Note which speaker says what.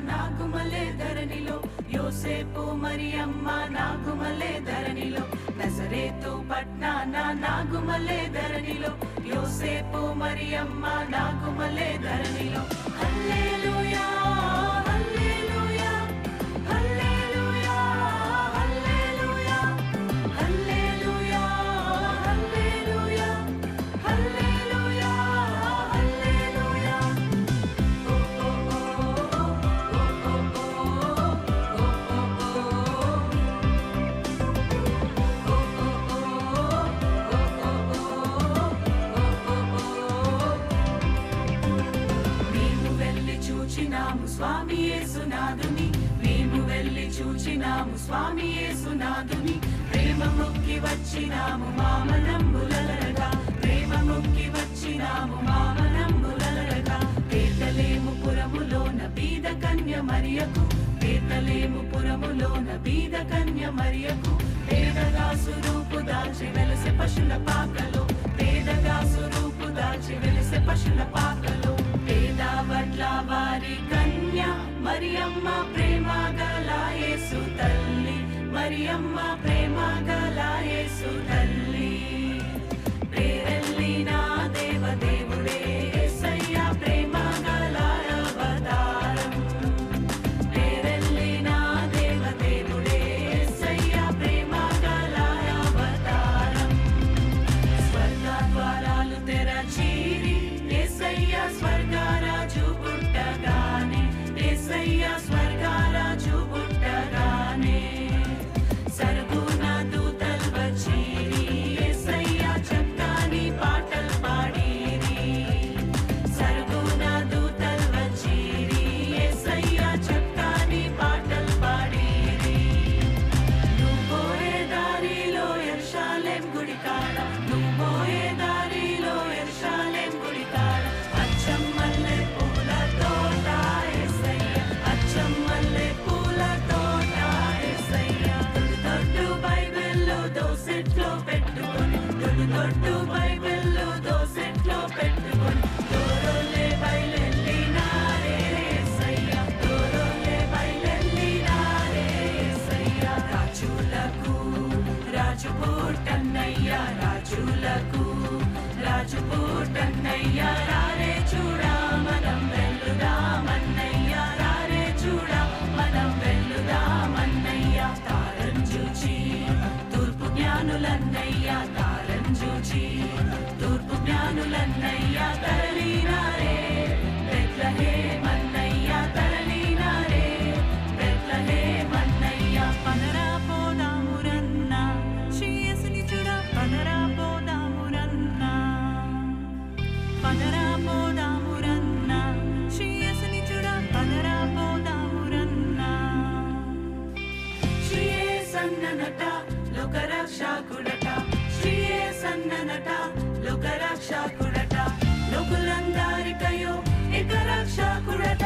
Speaker 1: నాగుమలే ధరణిలో యోసేపు మరియమ్మ నాగుమలే ధరణిలో నజరేతు పట్నాన నాగుమలే ధరణిలో యోసేపు మరియమ్మ నాగుమలే ధరణిలో హల్లెలూయా హల్లెలూయా హల్లెలూయా హల్లెలూయా హల్లెలూయా హల్లెలూయా హల్లెలూయా హల్లెలూయా స్వామి యేసునాథుని మేము వెళ్ళి చూచినాము స్వామి యేసునాథుని ప్రేమ మొక్కి వచ్చినాము మామనంబులరగా ప్రేమ మొక్కి వచ్చినాము మామనంబులరగా బేతలేము పురములోన బీద కన్య మరియకు బేతలేము పురములోన బీద కన్య మరియకు పేదగా స్వరూపు దాల్చి వెలసె పశుల పాకలో పేదగా స్వరూపు దాల్చి వెలసె పశుల పాకలో పేద వడ్ల వారి కన్య మరియమ్మ ప్రేమ గల యేసు తల్లి మరియమ్మ ప్రేమ గల యేసు తల్లి పేరెల్లిన దేవదేవుడే యేసయ్య ప్రేమ గల అవతారం పేరెల్లిన దేవదేవుడే యేసయ్య ప్రేమ గల అవతారం స్వర్గ ద్వారాలు తెరచిరి యేసయ్య స్వర్గరాజు పుట్టగానే యేసయ్య స్వర్గరాజు పుట్టగానే సరుగున దూతలు వచ్చిరి యేసయ్య చక్కని పాటలు పాడిరి సరుగున దూతలు వచ్చిరి యేసయ్య చక్కని పాటలు పాడిరి నువ్వు పోయే దారిలో యెరూషలేం గుడి కాడ నువ్వు పోయే దారిలో యెరూషలేం గుడి కాడ అచ్చం మల్లె పూల తోట యేసయ్య అచ్చం మల్లె పూల తోట యేసయ్య దొడ్డు బైబిల్లో దోసెట్లో పెట్టుకొని దొడ్డు బైబిల్లో దోసెట్లో పెట్టుకొని దూరోలే బయలెల్లినారే యేసయ్య దూరోలే బయలెల్లినారే యేసయ్య రాజులకు రాజు పుట్టన్నయ్య రాజులకు రాజు పుట్టన్నయ్య రారే చూడా మనం వెళ్లుదామన్నయ్య రారే చూడా మనం వెళ్లుదామన్నయ్య తారం చూచి తూర్పు జ్ఞానులన్నయ్య తారం చూచి తూర్పు జ్ఞానులన్నయ్య తరలినారే బెత్లెహేమన్నయ్య తరలినారే బెత్లెహేమన్నయ్య పదరా పోదామురన్నా శ్రీయేసుని చూడ పదరా పోదామురన్నా పదరా పోదామురన్నా శ్రీయేసుని చూడ పదరా పోదామురన్నా శ్రీయేసన్ననట లోకరక్షకుడట శ్రీయేసన్ననట లోకరక్షకుడట లోకులందరికయో ఏక రక్షకుడట